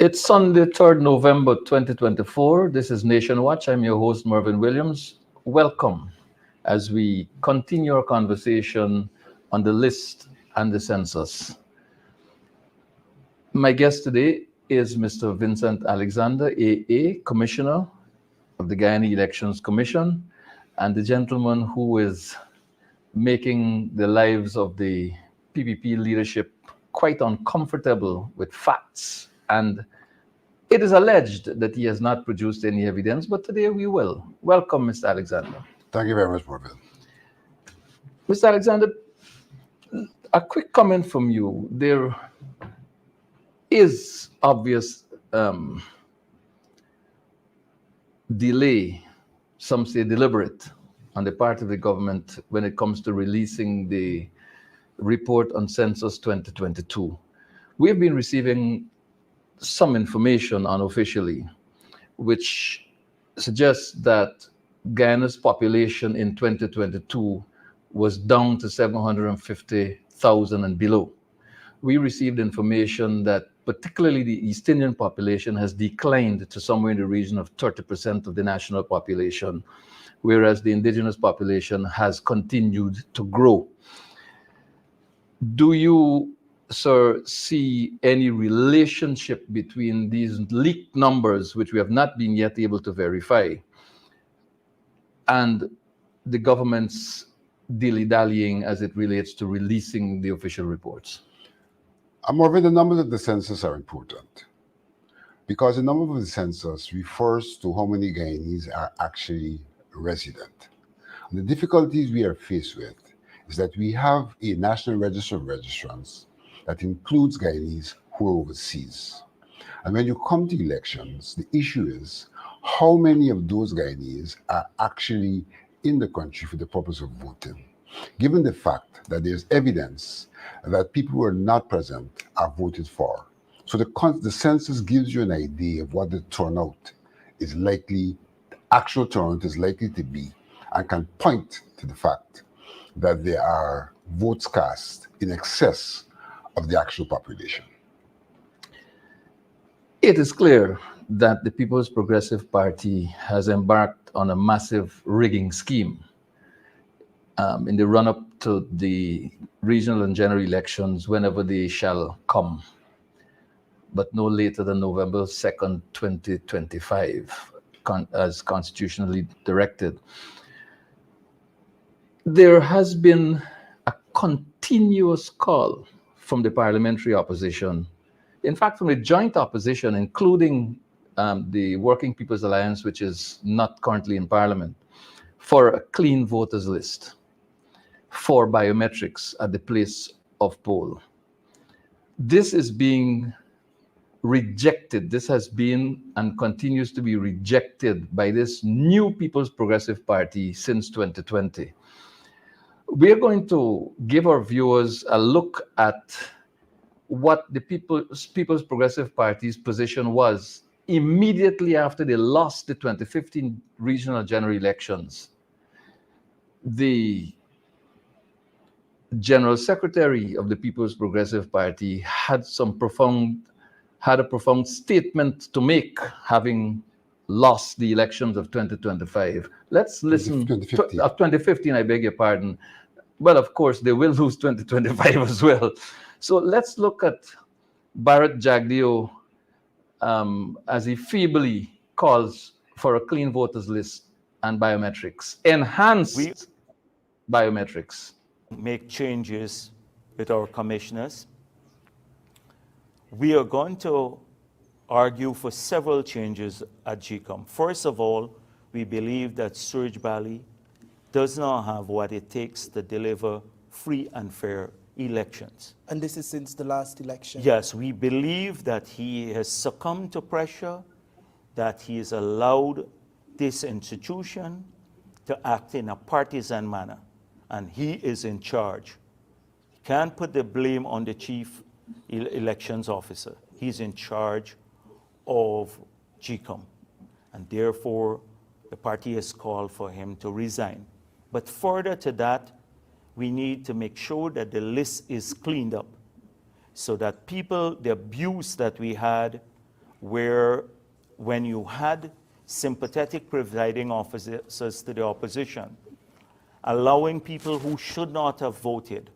It's Sunday, 3rd November 2024. This is Nation Watch. I'm your host, Mervyn Williams. Welcome as we continue our conversation on the list and the census. My guest today is Mr. Vincent Alexander, AA, Commissioner of the Guyana Elections Commission, and the gentleman who is making the lives of the PPP leadership quite uncomfortable with facts. And it is alleged that he has not produced any evidence, but today we will. Welcome, Mr. Alexander. Thank you very much, Mervyn. Mr. Alexander, a quick comment from you. There is obvious delay, some say deliberate, on the part of the government when it comes to releasing the report on Census 2022. We've been receiving some information unofficially, which suggests that Guyana's population in 2022 was down to 750,000 and below. We received information that particularly the East Indian population has declined to somewhere in the region of 30% of the national population, whereas the indigenous population has continued to grow. Do you, sir, see any relationship between these leaked numbers, which we have not been yet able to verify, and the government's dilly-dallying as it relates to releasing the official reports? Marvin, the numbers of the census are important because the number of the census refers to how many Guyanese are actually resident. And the difficulties we are faced with is that we have a national register of registrants that includes Guyanese who are overseas. And when you come to elections, the issue is how many of those Guyanese are actually in the country for the purpose of voting, given the fact that there's evidence that people who are not present are voted for. So the census gives you an idea of what the turnout is likely, the actual turnout is likely to be, and can point to the fact that there are votes cast in excess of the actual population. It is clear that the People's Progressive Party has embarked on a massive rigging scheme in the run-up to the regional and general elections, whenever they shall come, but no later than November 2nd, 2025, as constitutionally directed. There has been a continuous call from the parliamentary opposition, in fact, from the joint opposition, including the Working People's Alliance, which is not currently in Parliament, for a clean voters list, for biometrics at the place of poll. This is being rejected. This has been and continues to be rejected by this new People's Progressive Party since 2020. We are going to give our viewers a look at what the People's Progressive Party's position was immediately after they lost the 2015 regional general elections. The General Secretary of the People's Progressive Party had a profound statement to make, having lost the elections of 2025. Let's listen. 2015. Of 2015, I beg your pardon. Well, of course, they will lose 2025 as well. So let's look at Bharat Jagdeo as he feebly calls for a clean voters list and biometrics, enhanced biometrics. Make changes with our commissioners. We are going to argue for several changes at GECOM. First of all, we believe that Surge Valley does not have what it takes to deliver free and fair elections. And this is since the last election? Yes, we believe that he has succumbed to pressure, that he has allowed this institution to act in a partisan manner, and he is in charge. He can't put the blame on the chief elections officer. He's in charge of GECOM, and therefore the party has called for him to resign. But further to that, we need to make sure that the list is cleaned up so that people, the abuse that we had, where when you had sympathetic presiding officers to the opposition, allowing people who should not have voted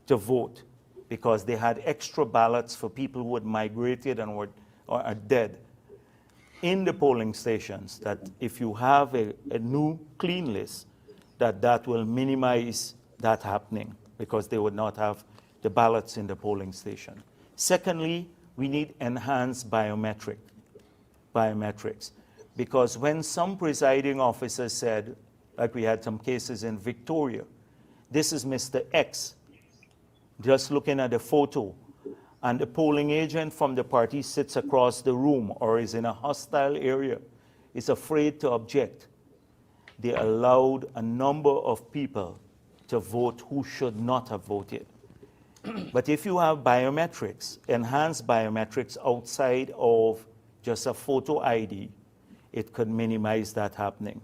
to vote because they had extra ballots for people who had migrated and were or are dead in the polling stations, that if you have a new clean list, that will minimize that happening because they would not have the ballots in the polling station. Secondly, we need enhanced biometrics, because when some presiding officers said, like we had some cases in Victoria, this is Mr. X, just looking at the photo, and the polling agent from the party sits across the room or is in a hostile area, is afraid to object. They allowed a number of people to vote who should not have voted. But if you have biometrics, enhanced biometrics outside of just a photo ID, it could minimize that happening.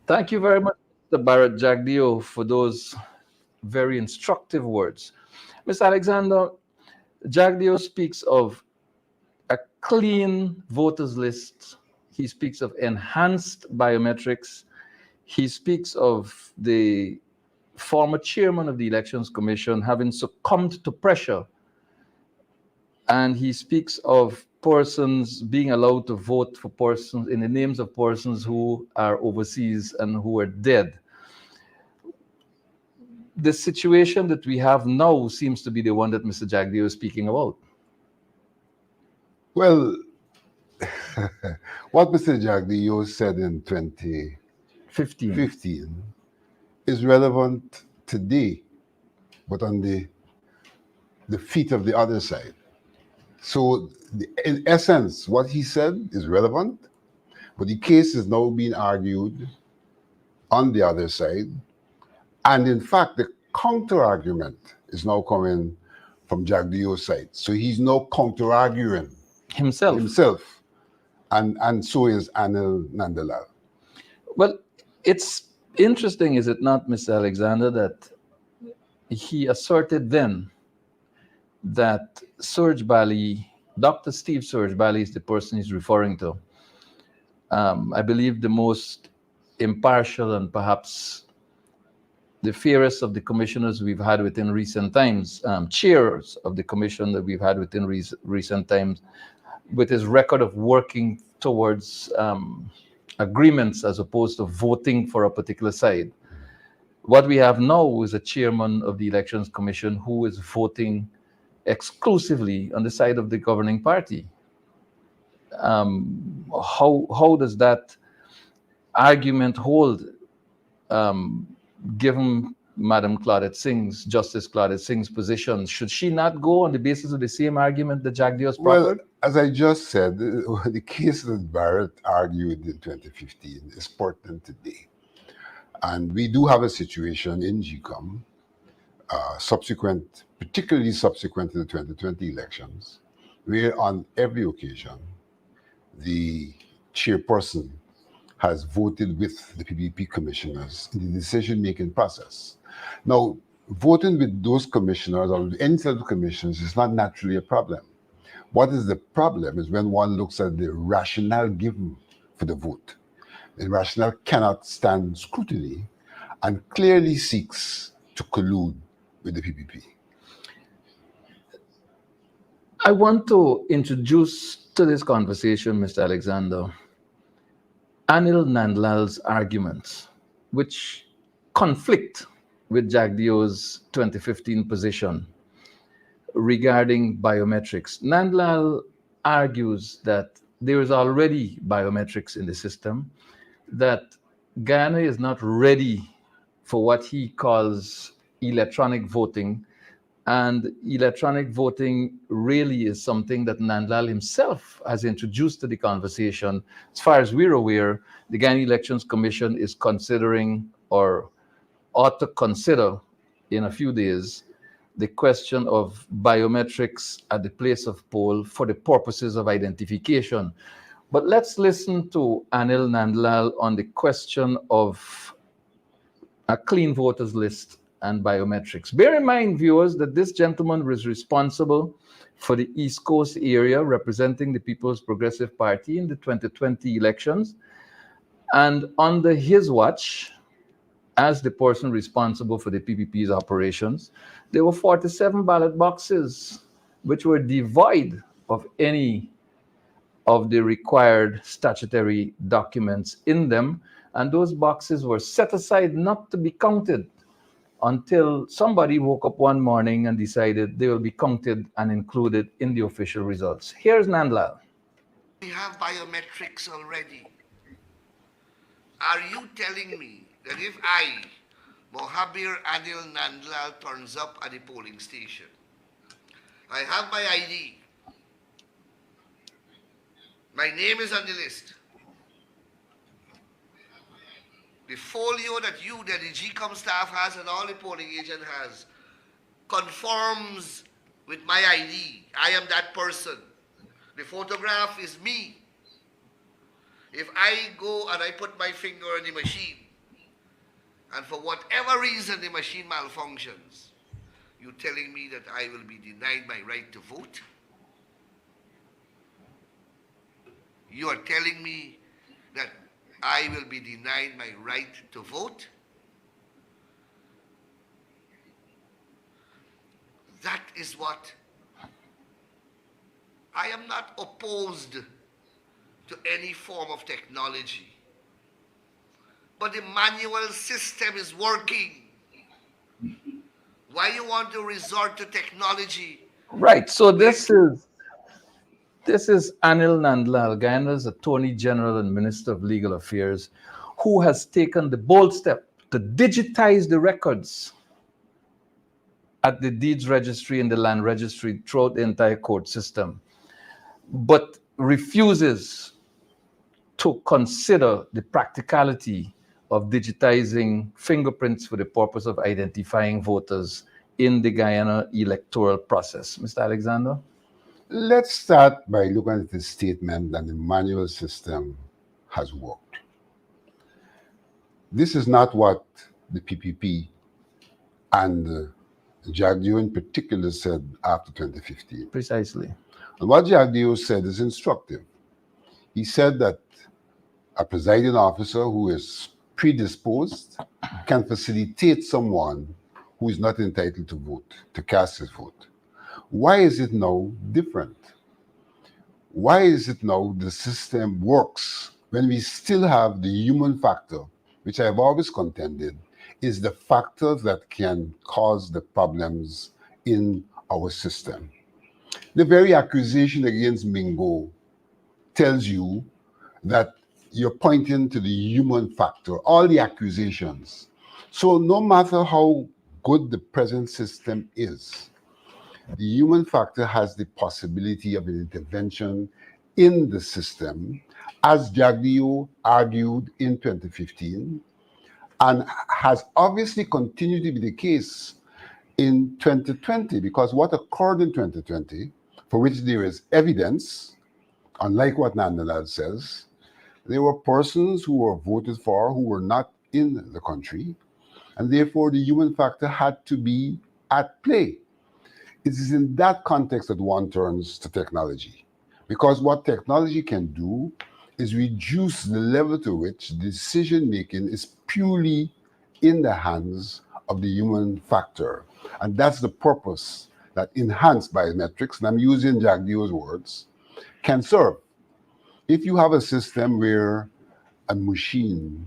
Thank you very much, Mr. Bharat Jagdeo, for those very instructive words. Ms. Alexander, Jagdeo speaks of a clean voters list. He speaks of enhanced biometrics. He speaks of the former chairman of the Elections Commission having succumbed to pressure. And he speaks of persons being allowed to vote for persons in the names of persons who are overseas and who are dead. The situation that we have now seems to be the one that Mr. Jagdeo is speaking about. Well, what Mr. Jagdeo said in 2015 is relevant today, but on the feet of the other side. So, in essence, what he said is relevant, but the case is now being argued on the other side. And in fact, the counter-argument is now coming from Jagdeo's side. So he's now counter-arguing himself. And so is Anil Nandalal. Well, it's interesting, is it not, Mr. Alexander, that he asserted then that Surge Bali, Dr. Steve Surge Bali is the person he's referring to. I believe the most impartial and perhaps the fairest of the commissioners we've had within recent times, chairs of the commission that we've had within recent times, with his record of working towards agreements as opposed to voting for a particular side. What we have now is a chairman of the Elections Commission who is voting exclusively on the side of the governing party. how does that argument hold, given Madam Claudette Singh's, Justice Claudette Singh's position? Should she not go on the basis of the same argument that Jack Dios Well, proffered? as I just said, the case that Barrett argued in 2015 is pertinent today. And we do have a situation in GECOM, particularly subsequent to the 2020 elections, where on every occasion, the chairperson has voted with the PPP commissioners in the decision-making process. Now, voting with those commissioners or with any set of commissioners is not naturally a problem. What is the problem is when one looks at the rationale given for the vote. The rationale cannot stand scrutiny and clearly seeks to collude with the PPP. I want to introduce to this conversation, Mr. Alexander, Anil Nandlal's arguments, which conflict with Jack Dio's 2015 position regarding biometrics. Nandlal argues that there is already biometrics in the system, that Guyana is not ready for what he calls electronic voting. And electronic voting really is something that Nandlal himself has introduced to the conversation. As far as we're aware, the Guyana Elections Commission is considering, or ought to consider in a few days, the question of biometrics at the place of poll for the purposes of identification. But let's listen to Anil Nandlal on the question of a clean voters list and biometrics. Bear in mind, viewers, that this gentleman was responsible for the East Coast area, representing the People's Progressive Party in the 2020 elections. And under his watch, as the person responsible for the PPP's operations, there were 47 ballot boxes which were devoid of any of the required statutory documents in them. And those boxes were set aside not to be counted until somebody woke up one morning and decided they will be counted and included in the official results. Here's Nandlal. We have biometrics already. Are you telling me that if I, Mohabir Anil Nandlal, turns up at the polling station, I have my ID, my name is on the list, the folio that the GECOM staff has and all the polling agent has, conforms with my ID. I am that person. The photograph is me. If I go and I put my finger on the machine, and for whatever reason the machine malfunctions, you're telling me that I will be denied my right to vote? You are telling me that I will be denied my right to vote? That is what I am not opposed to any form of technology. But the manual system is working. Why you want to resort to technology? Right, so this is Anil Nandlal, Guyana's Attorney General and Minister of Legal Affairs, who has taken the bold step to digitize the records at the deeds registry and the land registry throughout the entire court system, but refuses to consider the practicality of digitizing fingerprints for the purpose of identifying voters in the Guyana electoral process. Mr. Alexander? Let's start by looking at the statement that the manual system has worked. This is not what the PPP and Jagdeo in particular said after 2015. Precisely. And what Jagdeo said is instructive. He said that a presiding officer who is predisposed can facilitate someone who is not entitled to vote, to cast his vote. Why is it now different? Why is it now the system works when we still have the human factor, which I have always contended is the factor that can cause the problems in our system? The very accusation against Mingo tells you that you're pointing to the human factor, all the accusations. So no matter how good the present system is, the human factor has the possibility of an intervention in the system, as Jagdeo argued in 2015, and has obviously continued to be the case in 2020, because what occurred in 2020, for which there is evidence, unlike what Nandalal says, there were persons who were voted for who were not in the country, and therefore the human factor had to be at play. It is in that context that one turns to technology, because what technology can do is reduce the level to which decision making is purely in the hands of the human factor. And that's the purpose that enhanced biometrics, and I'm using Jagdeo's words, can serve. If you have a system where a machine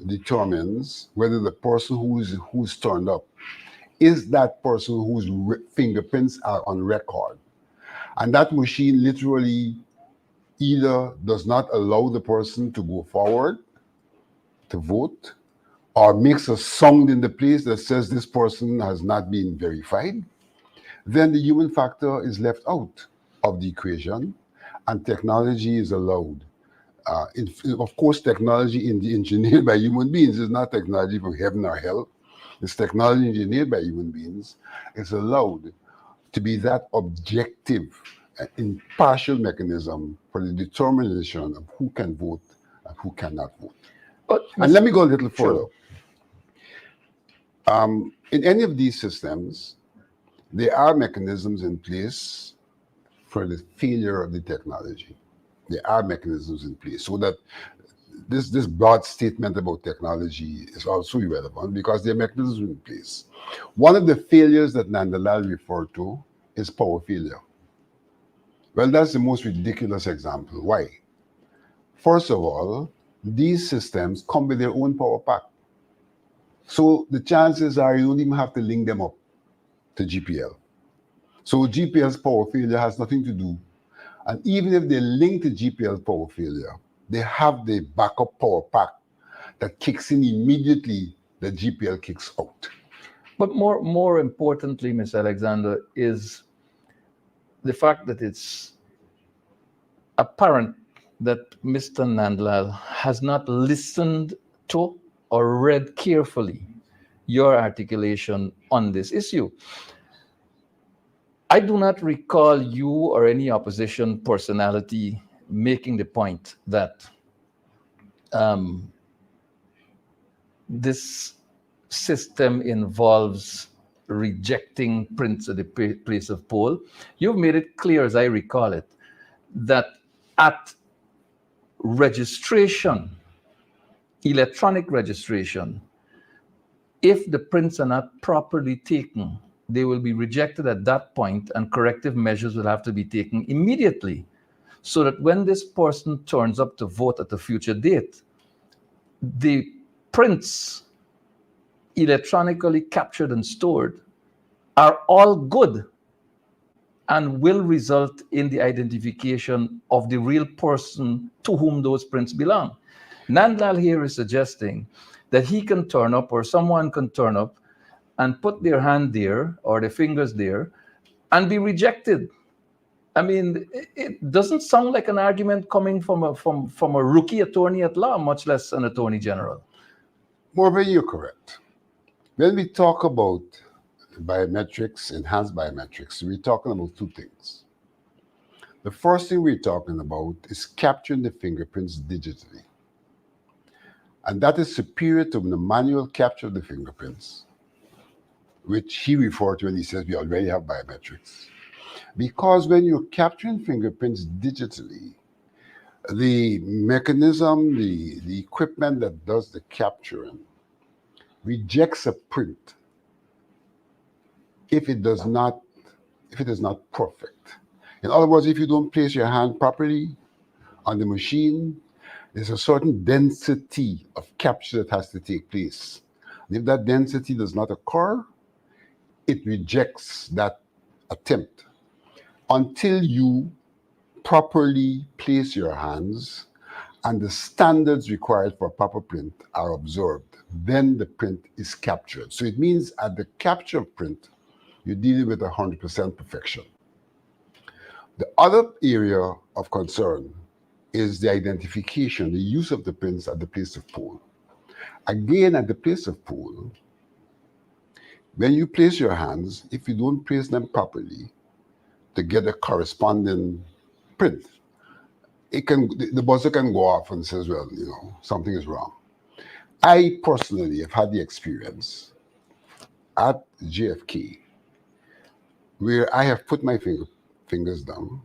determines whether the person who's turned up is that person whose fingerprints are on record, and that machine literally either does not allow the person to go forward to vote, or makes a sound in the place that says this person has not been verified, then the human factor is left out of the equation, and technology is allowed. Of course, technology engineered by human beings is not technology from heaven or hell. It's technology engineered by human beings. It's allowed to be that objective, impartial mechanism for the determination of who can vote and who cannot vote. But And let me go a little further. Sure. In any of these systems, there are mechanisms in place for the failure of the technology. There are mechanisms in place, so that this broad statement about technology is also irrelevant, because there are mechanisms in place. One of the failures that Nandalal referred to is power failure. Well, that's the most ridiculous example. Why? First of all, these systems come with their own power pack. So the chances are you don't even have to link them up to GPL. So GPL's power failure has nothing to do. And even if they link to GPL's power failure, they have the backup power pack that kicks in immediately that GPL kicks out. But more importantly, Ms. Alexander, is the fact that it's apparent that Mr. Nandlal has not listened to or read carefully your articulation on this issue. I do not recall you or any opposition personality making the point that this system involves rejecting prints at the place of poll. You've made it clear, as I recall it, that at registration, electronic registration, if the prints are not properly taken, they will be rejected at that point, and corrective measures will have to be taken immediately, so that when this person turns up to vote at a future date, the prints electronically captured and stored are all good and will result in the identification of the real person to whom those prints belong. Nandlal here is suggesting that he can turn up, or someone can turn up and put their hand there or their fingers there and be rejected. I mean, it doesn't sound like an argument coming from a rookie attorney at law, much less an attorney general. Mervyn, you're correct. When we talk about biometrics, enhanced biometrics, we're talking about two things. The first thing we're talking about is capturing the fingerprints digitally. And that is superior to the manual capture of the fingerprints, which he referred to when he says we already have biometrics. Because when you're capturing fingerprints digitally, the mechanism, the equipment that does the capturing rejects a print if it is not perfect. In other words, if you don't place your hand properly on the machine, there's a certain density of capture that has to take place. And if that density does not occur, it rejects that attempt until you properly place your hands and the standards required for proper print are observed, then the print is captured. So it means at the capture of print, you're dealing with 100% perfection. The other area of concern is the identification, the use of the prints at the place of poll. Again, at the place of poll, when you place your hands, if you don't place them properly to get a corresponding print, the buzzer can go off and says, well, you know, something is wrong. I personally have had the experience at JFK where I have put my fingers down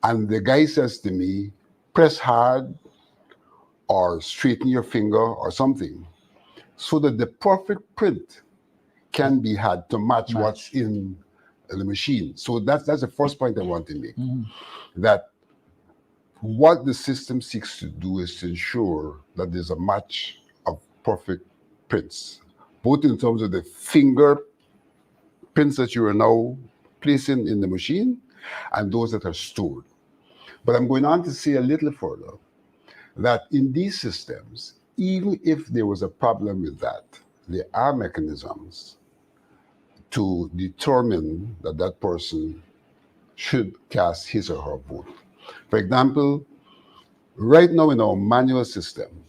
and the guy says to me, press hard or straighten your finger or something so that the perfect print can be had to match what's in the machine. So that's the first point I want to make, that what the system seeks to do is to ensure that there's a match of perfect prints, both in terms of the finger prints that you are now placing in the machine and those that are stored. But I'm going on to say a little further that in these systems, even if there was a problem with that, there are mechanisms to determine that that person should cast his or her vote. For example, right now in our manual system,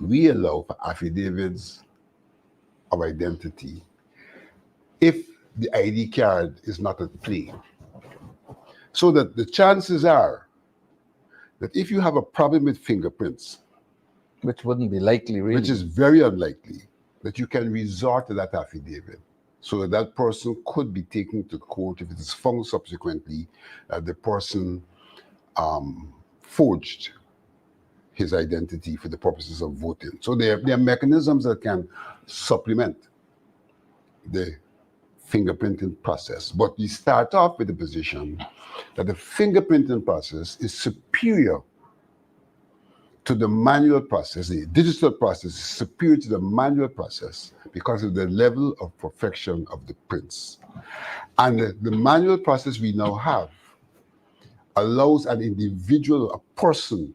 we allow for affidavits of identity if the ID card is not at play. So that the chances are that if you have a problem with fingerprints, Which wouldn't be likely, really. which is very unlikely, that you can resort to that affidavit so that that person could be taken to court if it is found subsequently that the person forged his identity for the purposes of voting. So there are mechanisms that can supplement the fingerprinting process. But we start off with the position that the fingerprinting process is superior to the manual process. The digital process is superior to the manual process because of the level of perfection of the prints. And the manual process we now have allows an individual, a person,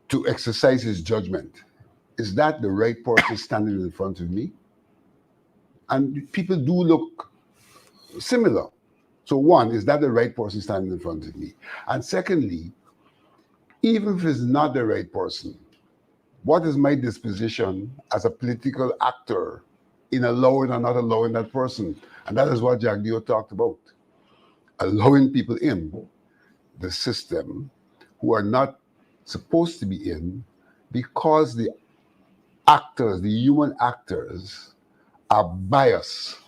to exercise his judgment. Is that the right person standing in front of me? And people do look similar. So one, is that the right person standing in front of me? And secondly, even if it's not the right person, what is my disposition as a political actor in allowing or not allowing that person? And that is what Jack Dio talked about. Allowing people in the system who are not supposed to be in because the actors, the human actors, are biased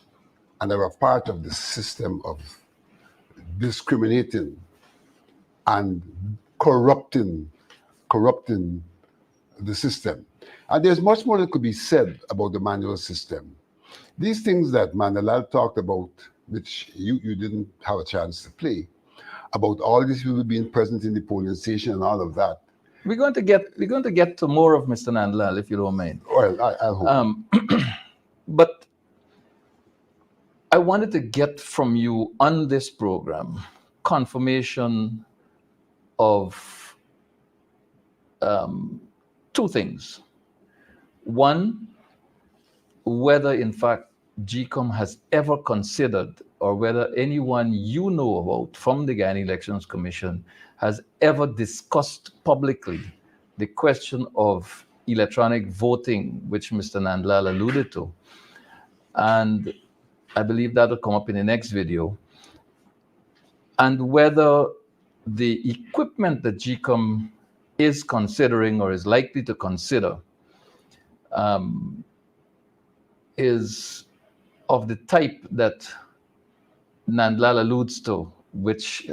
and are a part of the system of discriminating and corrupting the system. And there's much more that could be said about the manual system. These things that Mandalal talked about, which you didn't have a chance to play, about all these people being present in the polling station and all of that. We're going to get to more of Mr. Nandlal, if you don't mind. Well, I'll hope. But I wanted to get from you on this program confirmation of two things. One, whether in fact GECOM has ever considered, or whether anyone you know about from the Guyana Elections Commission has ever discussed publicly the question of electronic voting, which Mr. Nandlal alluded to. And I believe that will come up in the next video. And whether the equipment that GECOM is considering or is likely to consider is of the type that Nandlal alludes to, which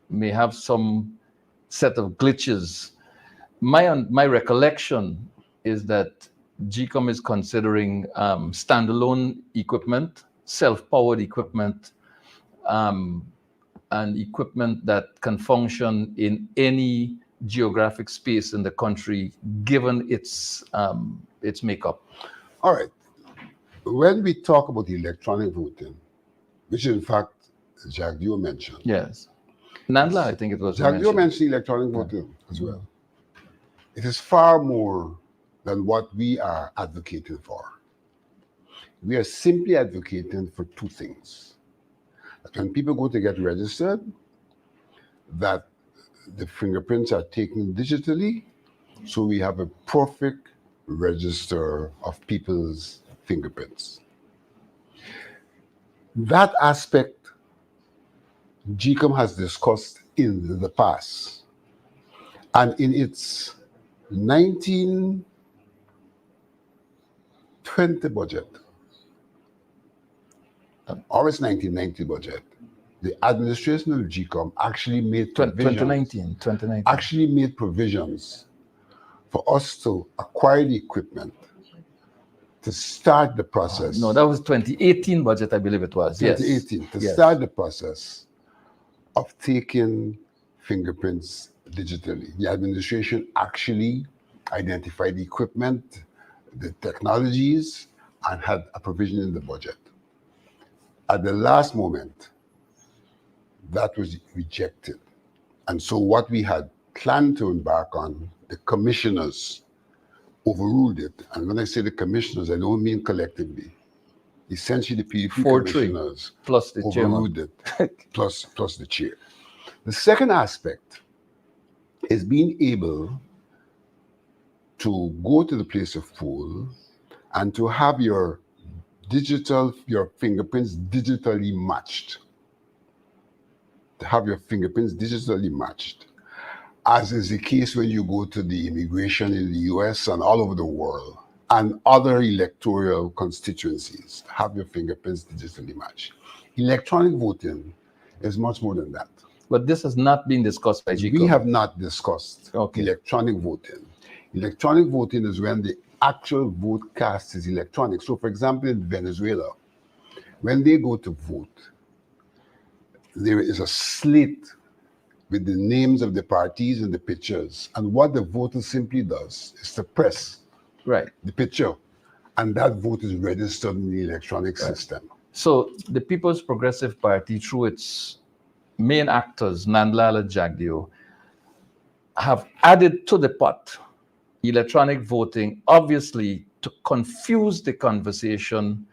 may have some set of glitches. My recollection is that GECOM is considering standalone equipment, self-powered equipment, and equipment that can function in any geographic space in the country, given its makeup. All right. When we talk about electronic voting, which in fact Jagdeo mentioned. Yes. Nandla, I think it was Jagdeo mentioned. mentioned electronic voting as well. It is far more than what we are advocating for. We are simply advocating for two things. That when people go to get registered, that the fingerprints are taken digitally, so we have a perfect register of people's fingerprints. That aspect GECOM has discussed in the past. And in its 1920 budget, or its 1990 budget, the administration of GECOM actually made provisions, 2019. actually made provisions for us to acquire the equipment to start the process. No, that was 2018 budget, I believe it was. 2018, yes. to Yes. start the process of taking fingerprints digitally. The administration actually identified the equipment, the technologies, and had a provision in the budget. At the last moment, that was rejected. And so what we had planned to embark on, the commissioners overruled it. And when I say the commissioners, I don't mean collectively. Essentially, the PDP 4-3, commissioners plus the overruled chairman. it, plus the chair. The second aspect is being able to go to the place of poll and to have your fingerprints digitally matched. To have your fingerprints digitally matched, as is the case when you go to the immigration in the US and all over the world, and other electoral constituencies, to have your fingerprints digitally matched. Electronic voting is much more than that. But this has not been discussed by GECOM. We have not discussed electronic voting. Electronic voting is when the actual vote cast is electronic. So, for example, in Venezuela, when they go to vote, there is a slate with the names of the parties and the pictures. And what the voter simply does is to press the picture, and that vote is registered in the electronic system. So the People's Progressive Party, through its main actors, Nandlala Jagdeo, have added to the pot electronic voting, obviously to confuse the conversation,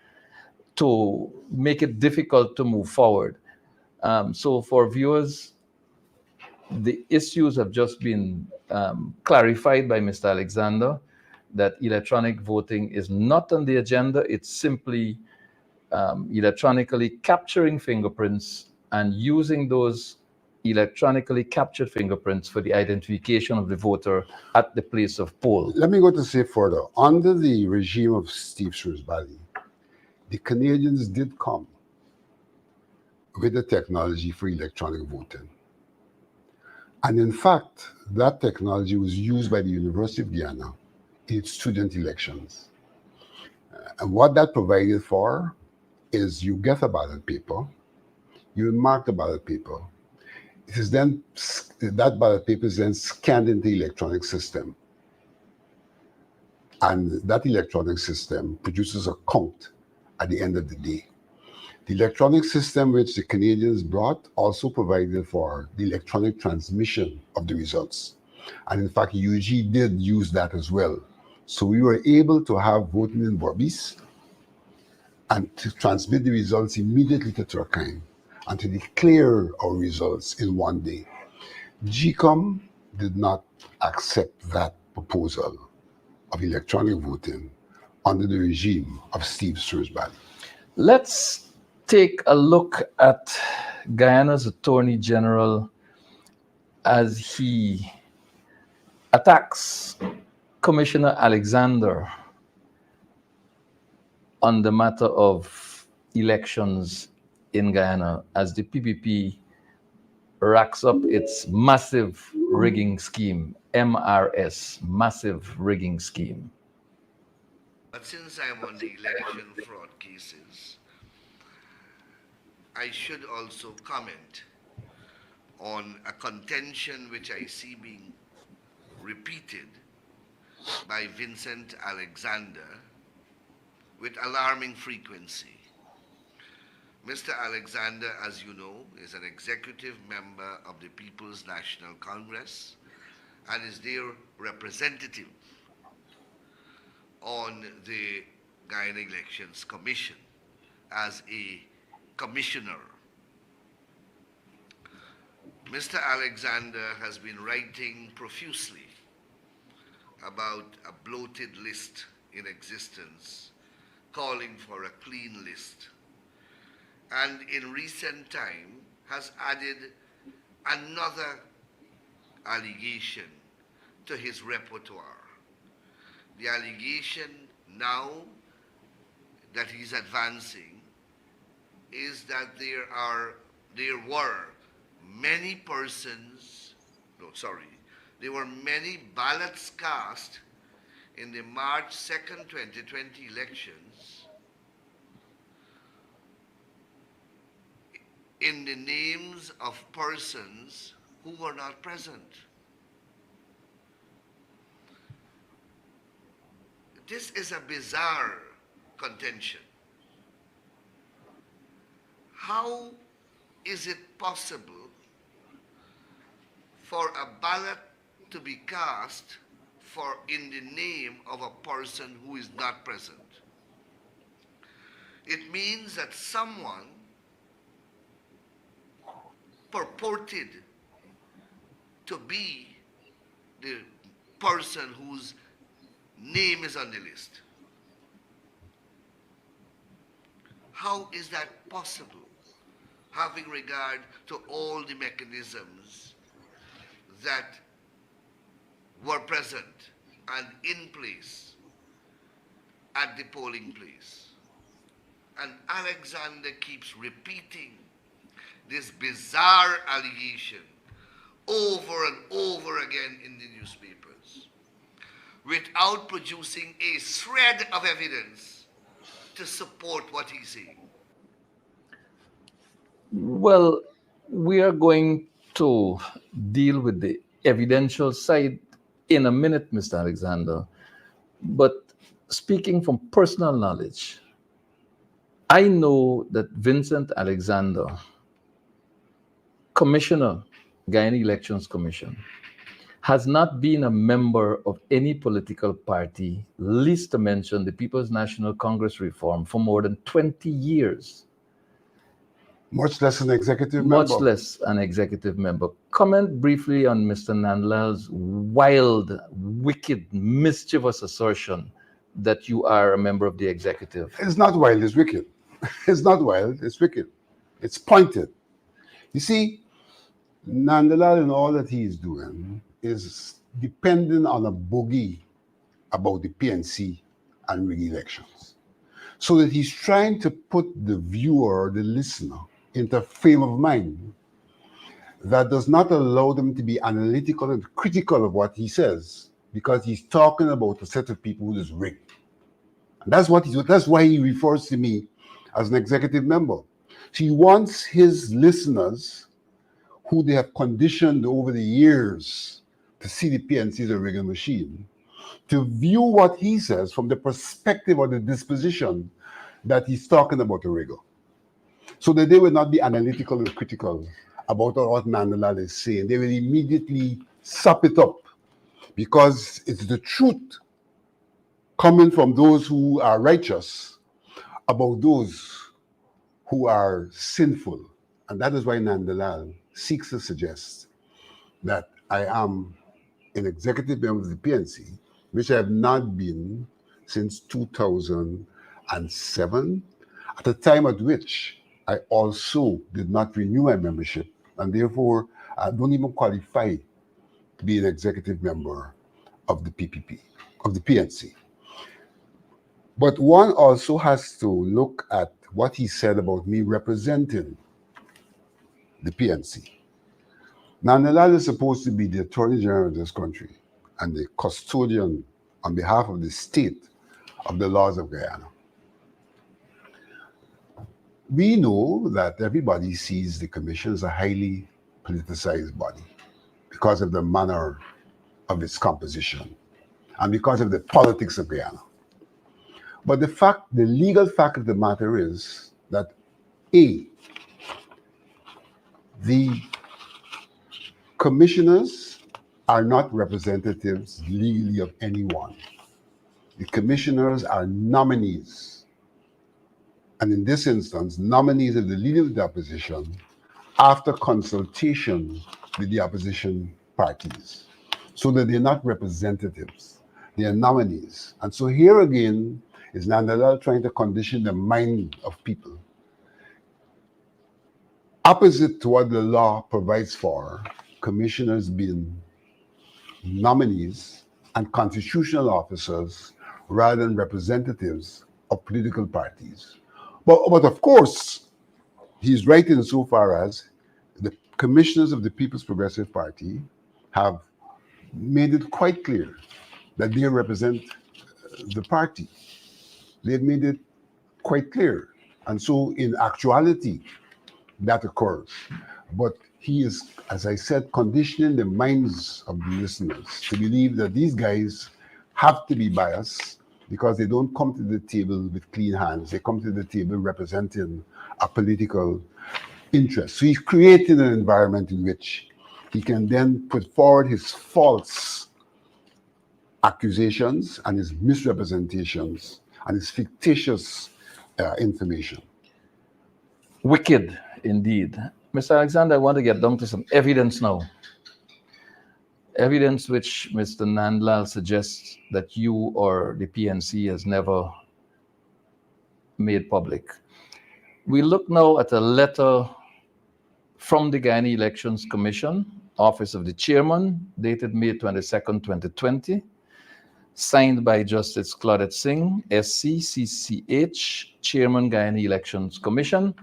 to make it difficult to move forward. So for viewers, the issues have just been clarified by Mr. Alexander, that electronic voting is not on the agenda. It's simply electronically capturing fingerprints and using those electronically captured fingerprints for the identification of the voter at the place of poll. Let me go to say further. Under the regime of Steve Shrewsbury, the Canadians did come with the technology for electronic voting. And in fact, that technology was used by the University of Guyana in its student elections. And what that provided for is you get a ballot paper, you mark the ballot paper. It is then, that ballot paper is then scanned into the electronic system. And that electronic system produces a count at the end of the day. The electronic system which the Canadians brought also provided for the electronic transmission of the results. And in fact, UG did use that as well. So we were able to have voting in Berbice and to transmit the results immediately to Turkine and to declare our results in one day. GECOM did not accept that proposal of electronic voting under the regime of Steve Shrewsbury. Let's take a look at Guyana's Attorney General as he attacks Commissioner Alexander on the matter of elections in Guyana, as the PPP racks up its massive rigging scheme, MRS, massive rigging scheme. But since I'm on the election fraud cases, I should also comment on a contention which I see being repeated by Vincent Alexander with alarming frequency. Mr. Alexander, as you know, is an executive member of the People's National Congress and is their representative on the Guyana Elections Commission as a commissioner. Mr. Alexander has been writing profusely about a bloated list in existence, calling for a clean list, and in recent time has added another allegation to his repertoire. The allegation now that he's advancing is that there were many ballots cast in the March 2nd, 2020 elections in the names of persons who were not present. This is a bizarre contention. How is it possible for a ballot to be cast in the name of a person who is not present? It means that someone purported to be the person whose name is on the list. How is that possible, having regard to all the mechanisms that were present and in place at the polling place? And Alexander keeps repeating this bizarre allegation over and over again in the newspapers without producing a shred of evidence to support what he's saying. Well, we are going to deal with the evidential side in a minute, Mr. Alexander. But speaking from personal knowledge, I know that Vincent Alexander, Commissioner, Guyana Elections Commission, has not been a member of any political party, least to mention the People's National Congress reform, for more than 20 years. Much less an executive member. Much less an executive member. Comment briefly on Mr. Nandalal's wild, wicked, mischievous assertion that you are a member of the executive. It's not wild, it's wicked. It's not wild, it's wicked. It's pointed. You see, Nandalal and all that he is doing is dependent on a boogie about the PNC and rig elections. So that he's trying to put the viewer, the listener, into a frame of mind that does not allow them to be analytical and critical of what he says, because he's talking about a set of people who is rigged. And that's why he refers to me as an executive member. So he wants his listeners, who they have conditioned over the years to see the PNC as a rigging machine, to view what he says from the perspective or the disposition that he's talking about a rigger. So that they will not be analytical and critical about what Nandalal is saying. They will immediately sop it up because it's the truth coming from those who are righteous about those who are sinful. And that is why Nandalal seeks to suggest that I am an executive member of the PNC, which I have not been since 2007, at a time at which I also did not renew my membership, and therefore I don't even qualify to be an executive member of the PPP, of the PNC. But one also has to look at what he said about me representing the PNC. Nandalal is supposed to be the Attorney General of this country and the custodian on behalf of the state of the laws of Guyana. We know that everybody sees the commission as a highly politicized body because of the manner of its composition and because of the politics of Guyana. But the legal fact of the matter is that A, the commissioners are not representatives legally of anyone. The commissioners are nominees. And in this instance, nominees of the leader of the opposition after consultation with the opposition parties. So that they're not representatives, they are nominees. And so here again is Nandalal trying to condition the mind of people. Opposite to what the law provides for, commissioners being nominees and constitutional officers rather than representatives of political parties. But of course, he's right insofar as the commissioners of the People's Progressive Party have made it quite clear that they represent the party. They've made it quite clear. And so in actuality, that occurs. But he is, as I said, conditioning the minds of the listeners to believe that these guys have to be biased because they don't come to the table with clean hands. They come to the table representing a political interest. So he's creating an environment in which he can then put forward his false accusations and his misrepresentations and his fictitious information. Wicked, indeed. Mr. Alexander, I want to get down to some evidence now. Evidence which Mr. Nandlal suggests that you or the PNC has never made public. We look now at a letter from the Guyana Elections Commission, Office of the Chairman, dated May 22nd, 2020, signed by Justice Claudette Singh, SC, CCH, Chairman, Guyana Elections Commission.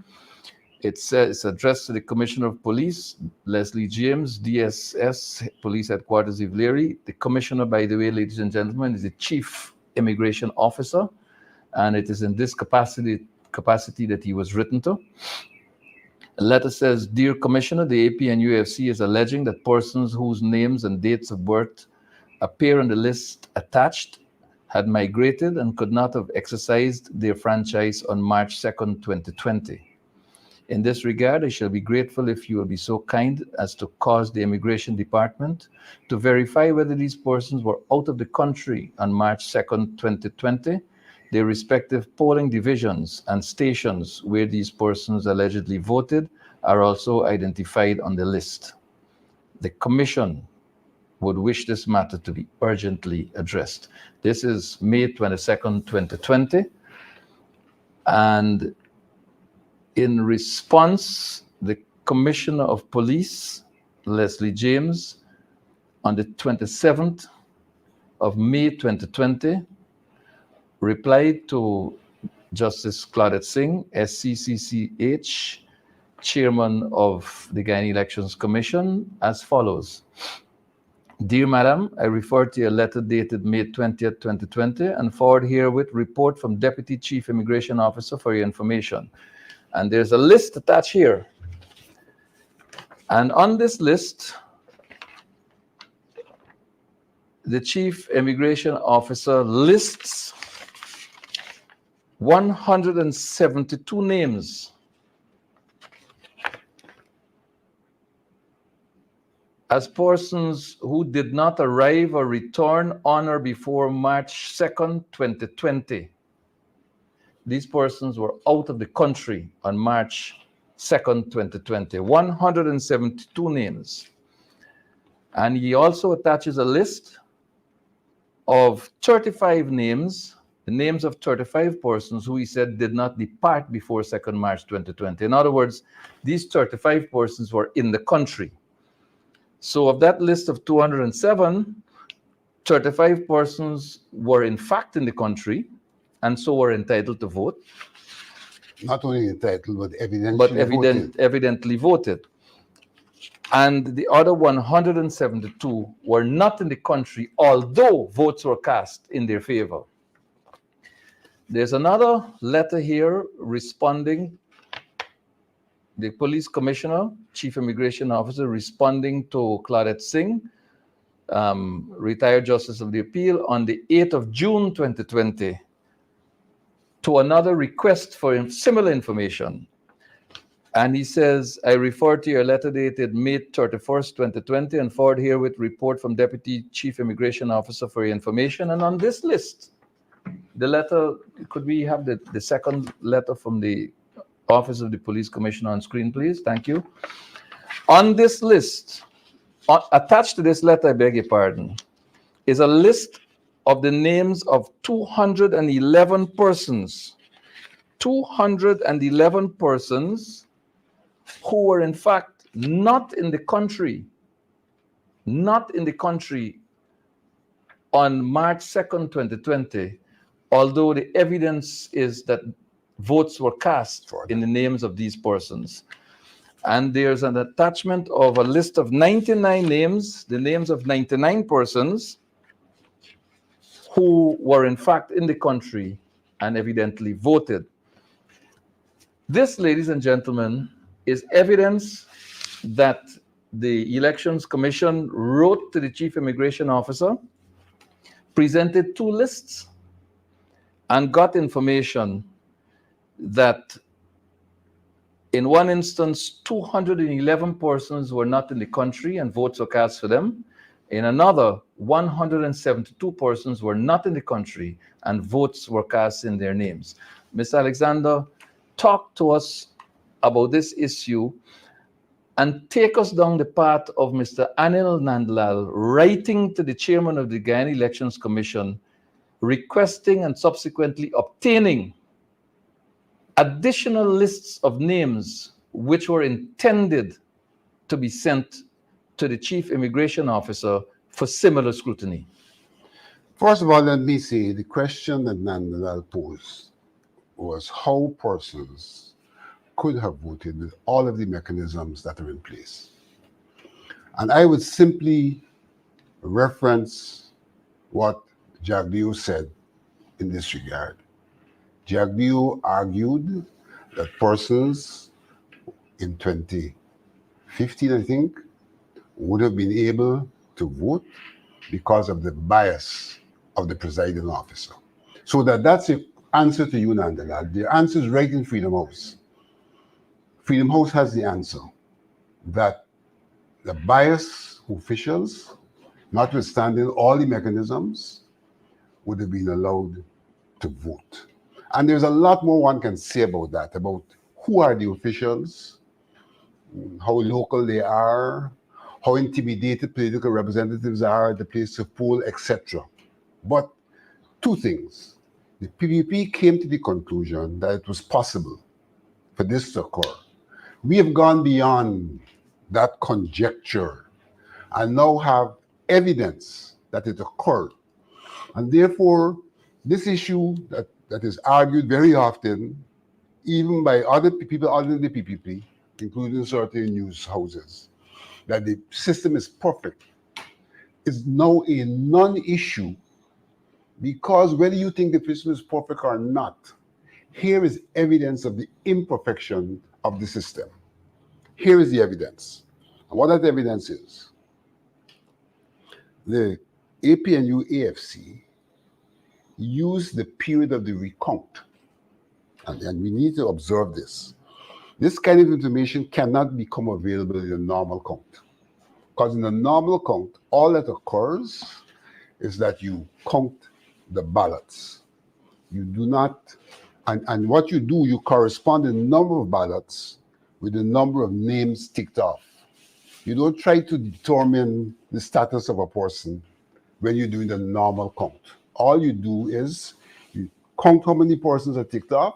It says it's addressed to the Commissioner of Police, Leslie James, DSS, Police Headquarters, Ivlery. The Commissioner, by the way, ladies and gentlemen, is the Chief Immigration Officer, and it is in this capacity that he was written to. The letter says, Dear Commissioner, the APNUFC is alleging that persons whose names and dates of birth appear on the list attached had migrated and could not have exercised their franchise on March 2nd, 2020. In this regard, I shall be grateful if you will be so kind as to cause the Immigration Department to verify whether these persons were out of the country on March 2nd, 2020. Their respective polling divisions and stations where these persons allegedly voted are also identified on the list. The Commission would wish this matter to be urgently addressed. This is May 22nd, 2020. And in response, the Commissioner of Police, Leslie James, on the 27th of May 2020, replied to Justice Claudette Singh, SCCCH, Chairman of the Guyana Elections Commission, as follows. Dear Madam, I refer to your letter dated May 20th, 2020, and forward herewith report from Deputy Chief Immigration Officer for your information. And there's a list attached here. And on this list, the Chief Immigration Officer lists 172 names as persons who did not arrive or return on or before March 2nd, 2020. These persons were out of the country on March 2nd, 2020. 172 names. And he also attaches a list of 35 names, the names of 35 persons who he said did not depart before 2nd March 2020. In other words, these 35 persons were in the country. So of that list of 207, 35 persons were in fact in the country and so were entitled to vote. Not only entitled, but evidently voted. And the other 172 were not in the country, although votes were cast in their favor. There's another letter here responding, the Police Commissioner, Chief Immigration Officer, responding to Claudette Singh, retired Justice of the Appeal, on the 8th of June 2020, to another request for similar information. And he says, I refer to your letter dated May 31st, 2020, and forward herewith report from Deputy Chief Immigration Officer for your information. And on this list, the letter, could we have the second letter from the Office of the Police Commissioner on screen, please? Thank you. On this list, attached to this letter, I beg your pardon, is a list of the names of 211 persons. 211 persons who were in fact not in the country on March 2nd, 2020, although the evidence is that votes were cast in the names of these persons. And there's an attachment of a list of 99 names, the names of 99 persons who were in fact in the country and evidently voted. This, ladies and gentlemen, is evidence that the Elections Commission wrote to the Chief Immigration Officer, presented two lists, and got information that in one instance, 211 persons were not in the country and votes were cast for them. In another, 172 persons were not in the country and votes were cast in their names. Ms. Alexander, talk to us about this issue and take us down the path of Mr. Anil Nandlal writing to the chairman of the Guyana Elections Commission, requesting and subsequently obtaining additional lists of names which were intended to be sent to the Chief Immigration Officer for similar scrutiny. First of all, let me say the question that Nandlal posed was how persons could have voted with all of the mechanisms that are in place. And I would simply reference what Jagbio said in this regard. Jagbio argued that persons in 2015, I think, would have been able to vote because of the bias of the presiding officer. So that's the answer to you, Nandlal. The answer is right in Freedom House. Freedom House has the answer that the bias officials, notwithstanding all the mechanisms, would have been allowed to vote. And there's a lot more one can say about that, about who are the officials, how local they are, how intimidated political representatives are at the place of poll, etc. But two things. The PPP came to the conclusion that it was possible for this to occur. We have gone beyond that conjecture and now have evidence that it occurred. And therefore, this issue that is argued very often, even by other people other than the PPP, including certain news houses, that the system is perfect, is now a non-issue, because whether you think the system is perfect or not, here is evidence of the imperfection of the system. Here is the evidence. And what that evidence is, the APNU AFC used the period of the recount, and we need to observe this. This kind of information cannot become available in a normal count. Because in a normal count, all that occurs is that you count the ballots. You do not, and what you do, you correspond the number of ballots with the number of names ticked off. You don't try to determine the status of a person when you're doing the normal count. All you do is you count how many persons are ticked off,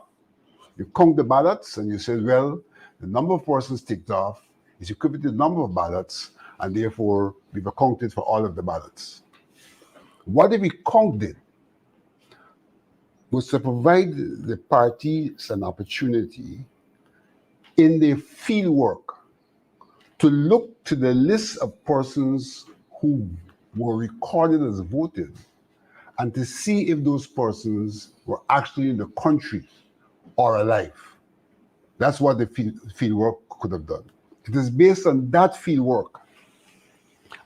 you count the ballots, and you say, well, the number of persons ticked off is equivalent to the number of ballots, and therefore we've accounted for all of the ballots. What the recount did was to provide the parties an opportunity in their field work to look to the list of persons who were recorded as voted and to see if those persons were actually in the country or alive. That's what the field work could have done. It is based on that field work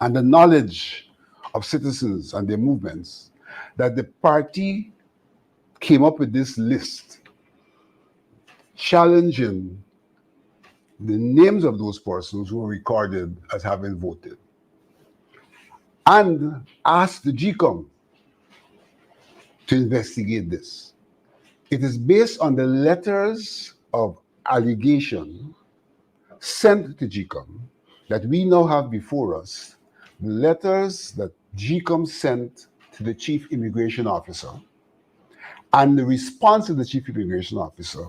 and the knowledge of citizens and their movements that the party came up with this list challenging the names of those persons who were recorded as having voted, and asked the GECOM to investigate this. It is based on the letters of allegation sent to GECOM that we now have before us, the letters that GECOM sent to the Chief Immigration Officer and the response of the Chief Immigration Officer,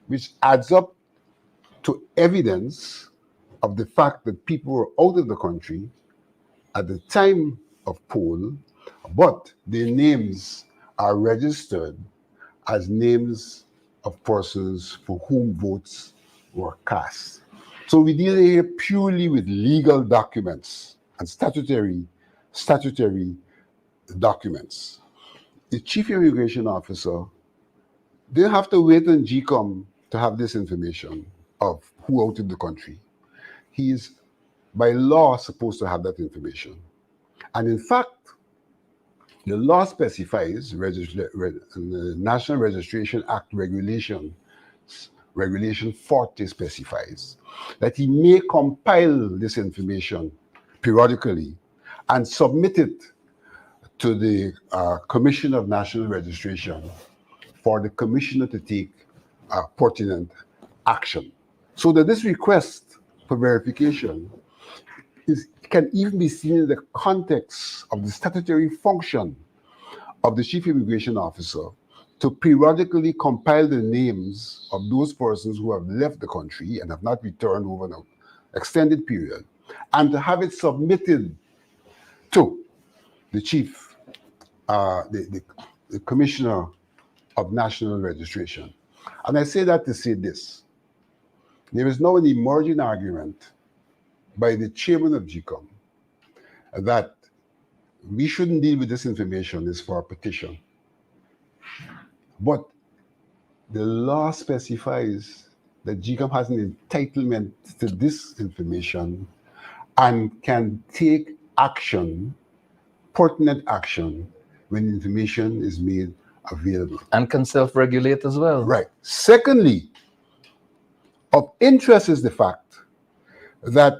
which adds up to evidence of the fact that people were out of the country at the time of poll, but their names are registered as names of persons for whom votes were cast. So we deal here purely with legal documents and statutory documents. The Chief Immigration Officer didn't have to wait on GECOM to have this information of who out of the country. He is, by law, supposed to have that information. And in fact, the law specifies, the National Registration Act Regulation 40 specifies that he may compile this information periodically and submit it to the Commissioner of National Registration for the Commissioner to take pertinent action. So that this request for verification can even be seen in the context of the statutory function of the Chief Immigration Officer to periodically compile the names of those persons who have left the country and have not returned over an extended period, and to have it submitted to the Chief, the Commissioner of National Registration. And I say that to say this. There is now an emerging argument by the chairman of GECOM that we shouldn't deal with this information, it's for a petition. But the law specifies that GECOM has an entitlement to this information and can take action, pertinent action, when information is made available. And can self-regulate as well. Right. Secondly, of interest is the fact that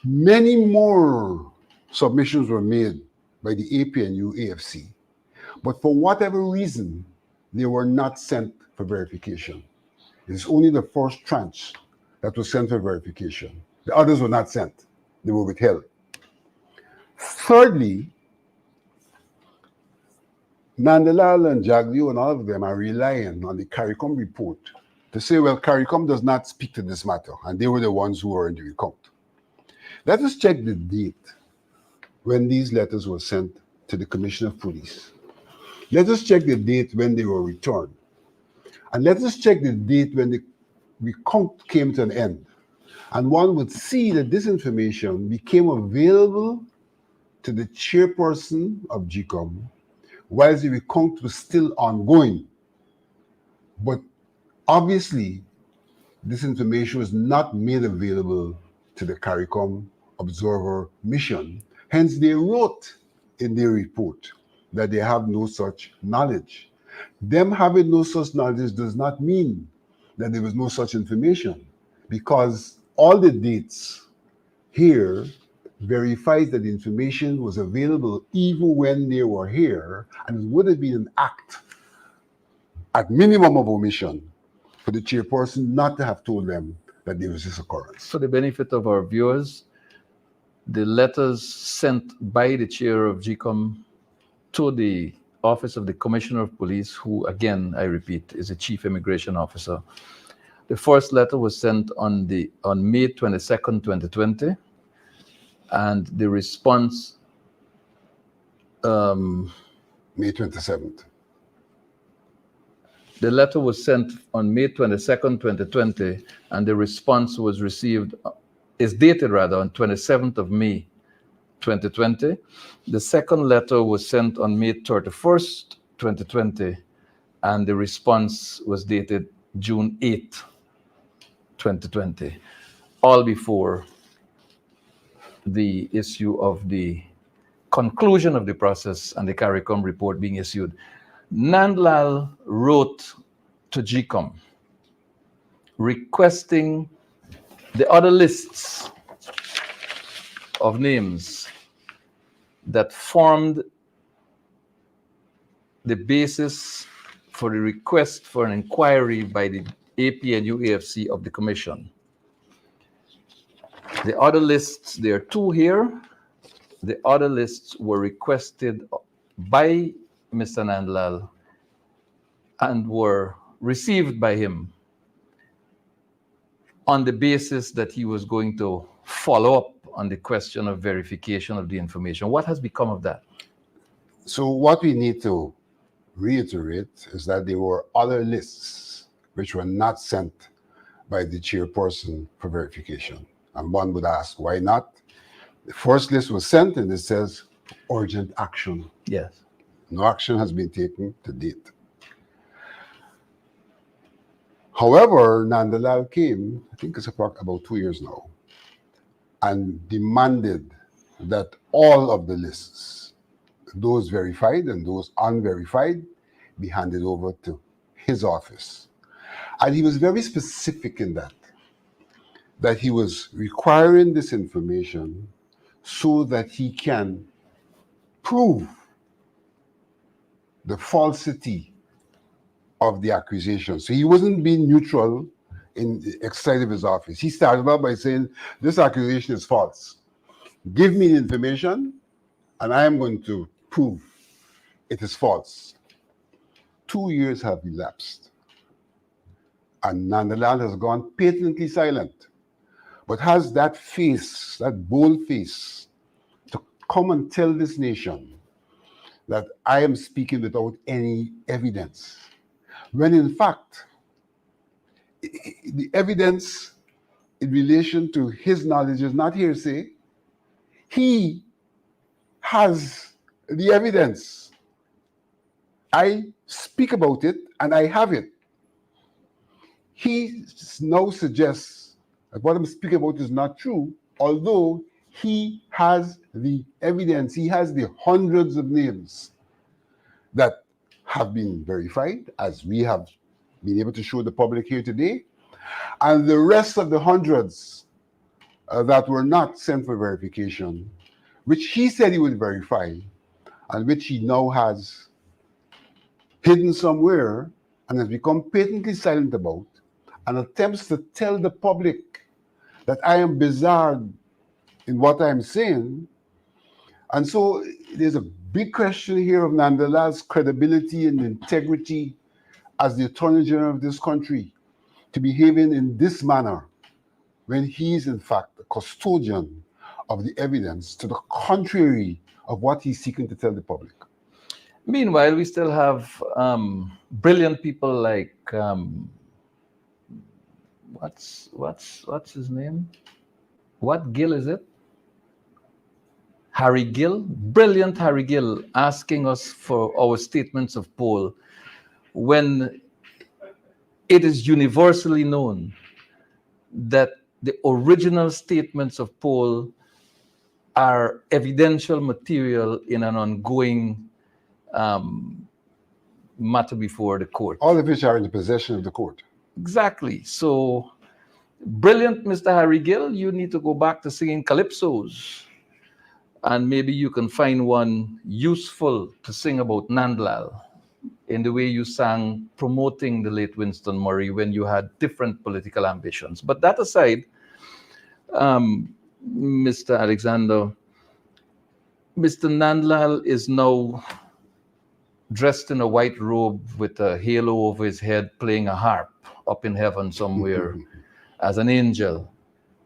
many more submissions were made by the APNU AFC, but for whatever reason, they were not sent for verification. It's only the first tranche that was sent for verification. The others were not sent. They were withheld. Thirdly, Nandalal and Jaglio and all of them are relying on the CARICOM report to say, well, CARICOM does not speak to this matter, and they were the ones who were in the recount. Let us check the date when these letters were sent to the Commissioner of Police. Let us check the date when they were returned. And let us check the date when the recount came to an end. And one would see that this information became available to the chairperson of GECOM while the recount was still ongoing. But obviously, this information was not made available to the CARICOM observer mission. Hence, they wrote in their report that they have no such knowledge. Them having no such knowledge does not mean that there was no such information, because all the dates here verifies that the information was available even when they were here, and it would have been an act, at minimum, of omission for the chairperson not to have told them that there was this occurrence. For the benefit of our viewers, the letters sent by the chair of GECOM to the Office of the Commissioner of Police, who, again, I repeat, is the Chief Immigration Officer. The first letter was sent on May 22nd, 2020, and the response... May 27th. The letter was sent on May 22nd, 2020, and the response was received, is dated rather, on 27th of May, 2020. The second letter was sent on May 31st, 2020, and the response was dated June 8th, 2020, all before the issue of the conclusion of the process and the CARICOM report being issued. Nandlal wrote to GECOM requesting the other lists of names that formed the basis for the request for an inquiry by the APNU AFC of the Commission. The other lists, there are two here. The other lists were requested by Mr. Nandlal and were received by him on the basis that he was going to follow up on the question of verification of the information. What has become of that? So what we need to reiterate is that there were other lists which were not sent by the chairperson for verification. And one would ask, why not? The first list was sent and it says urgent action. Yes. No action has been taken to date. However, Nandlal came, I think it's about 2 years now, and demanded that all of the lists, those verified and those unverified, be handed over to his office. And he was very specific in that he was requiring this information so that he can prove the falsity of the accusation. So he wasn't being neutral in the exercise of his office. He started out by saying, this accusation is false. Give me the information and I am going to prove it is false. 2 years have elapsed and Nandlal has gone patently silent, but has that face, that bold face, to come and tell this nation that I am speaking without any evidence. When in fact, the evidence in relation to his knowledge is not hearsay. He has the evidence. I speak about it and I have it. He now suggests that what I'm speaking about is not true, although he has the evidence. He has the hundreds of names that have been verified, as we have been able to show the public here today, and the rest of the hundreds that were not sent for verification, which he said he would verify, and which he now has hidden somewhere and has become patently silent about, and attempts to tell the public that I am bizarre in what I am saying. And so there's a big question here of Nandlal's credibility and integrity as the Attorney General of this country to behaving in this manner when he is in fact the custodian of the evidence to the contrary of what he's seeking to tell the public. Meanwhile, we still have brilliant people like what's his name? What Gill is it? Harry Gill, brilliant Harry Gill, asking us for our statements of poll when it is universally known that the original statements of poll are evidential material in an ongoing matter before the court. All of which are in the possession of the court. Exactly. So, brilliant, Mr. Harry Gill, you need to go back to singing calypsos. And maybe you can find one useful to sing about Nandlal in the way you sang promoting the late Winston Murray when you had different political ambitions. But that aside, Mr. Alexander, Mr. Nandlal is now dressed in a white robe with a halo over his head, playing a harp up in heaven somewhere as an angel.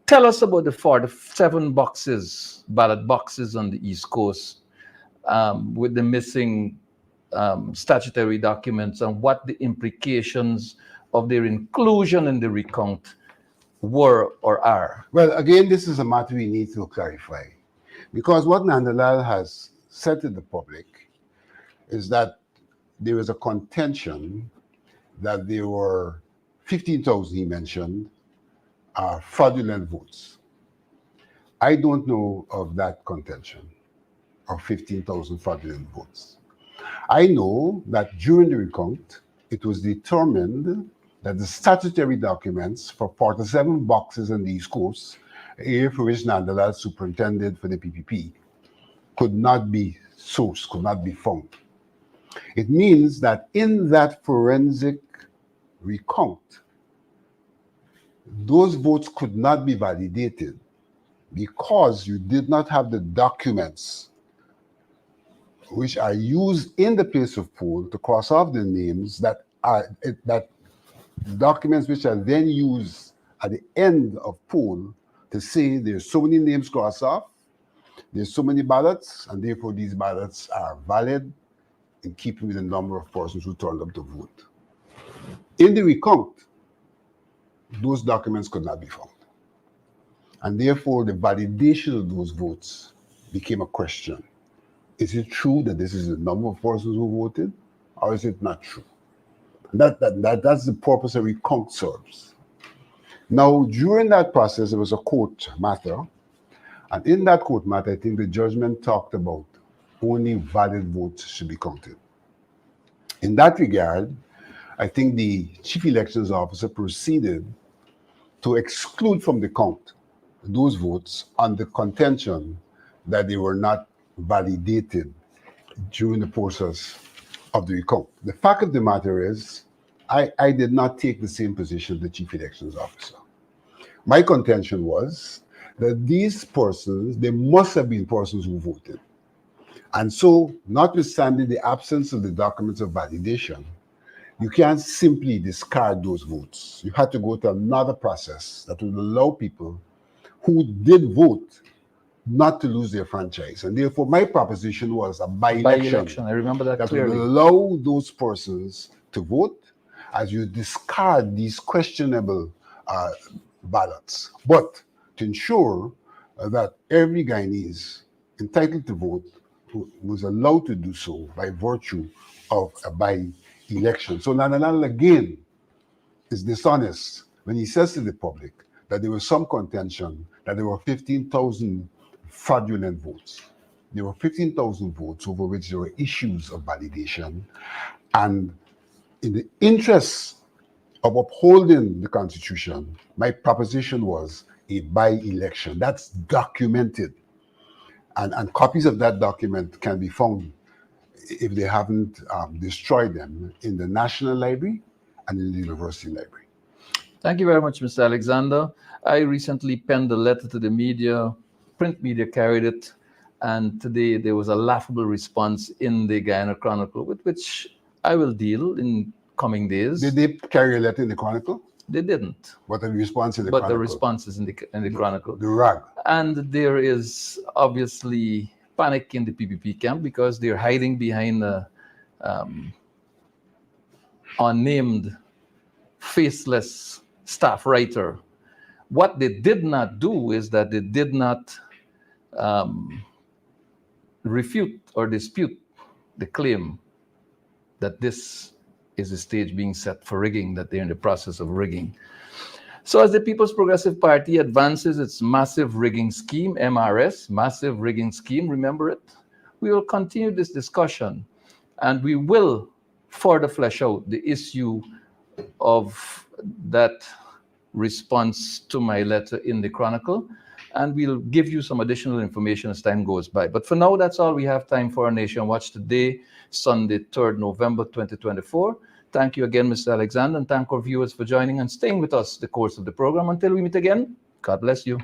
Tell us about the 47 boxes, ballot boxes on the East Coast with the missing statutory documents and what the implications of their inclusion in the recount were or are. Well, again, this is a matter we need to clarify, because what Nandlal has said to the public is that there is a contention that there were 15,000, he mentioned, fraudulent votes. I don't know of that contention of 15,000 fraudulent votes. I know that during the recount, it was determined that the statutory documents for 47 boxes in the East Coast, area for which Nandalal superintended for the PPP, could not be sourced, could not be found. It means that in that forensic recount, those votes could not be validated because you did not have the documents which are used in the place of poll to cross off the names that documents which are then used at the end of poll to say there's so many names crossed off, there's so many ballots, and therefore these ballots are valid in keeping with the number of persons who turned up to vote. In the recount, those documents could not be found. And therefore, the validation of those votes became a question. Is it true that this is the number of persons who voted, or is it not true? That's the purpose a recount serves. Now, during that process, there was a court matter, and in that court matter, I think the judgment talked about only valid votes should be counted. In that regard, I think the chief elections officer proceeded to exclude from the count those votes on the contention that they were not validated during the process of the recount. The fact of the matter is, I did not take the same position as the chief elections officer. My contention was that these persons, they must have been persons who voted. And so, notwithstanding the absence of the documents of validation, you can't simply discard those votes. You had to go to another process that would allow people who did vote not to lose their franchise. And therefore, my proposition was a by-election. I remember that That clearly. will allow those persons to vote as you discard these questionable ballots. But to ensure that every Guyanese entitled to vote was allowed to do so by virtue of a by-election. So Nandalal again is dishonest when he says to the public that there was some contention that there were 15,000 fraudulent votes. There were 15,000 votes over which there were issues of validation. And in the interest of upholding the Constitution, my proposition was a by-election. That's documented. And copies of that document can be found, if they haven't destroyed them, in the National Library and in the University Library. Thank you very much, Mr. Alexander. I recently penned a letter to the media, print media carried it, and today there was a laughable response in the Guyana Chronicle, with which I will deal in coming days. Did they carry a letter in the Chronicle? They didn't. But the response in the But Chronicle? the response is in the Chronicle. The rag. And there is obviously panic in the PPP camp because they're hiding behind a unnamed, faceless staff writer. What they did not do is that they did not refute or dispute the claim that this is a stage being set for rigging, that they're in the process of rigging. So as the People's Progressive Party advances its massive rigging scheme, MRS, massive rigging scheme, remember it? We will continue this discussion, and we will further flesh out the issue of that response to my letter in the Chronicle, and we'll give you some additional information as time goes by. But for now, that's all we have time for on Nation Watch today, Sunday, 3rd November 2024. Thank you again, Mr. Alexander, and thank our viewers for joining and staying with us the course of the program. Until we meet again, God bless you.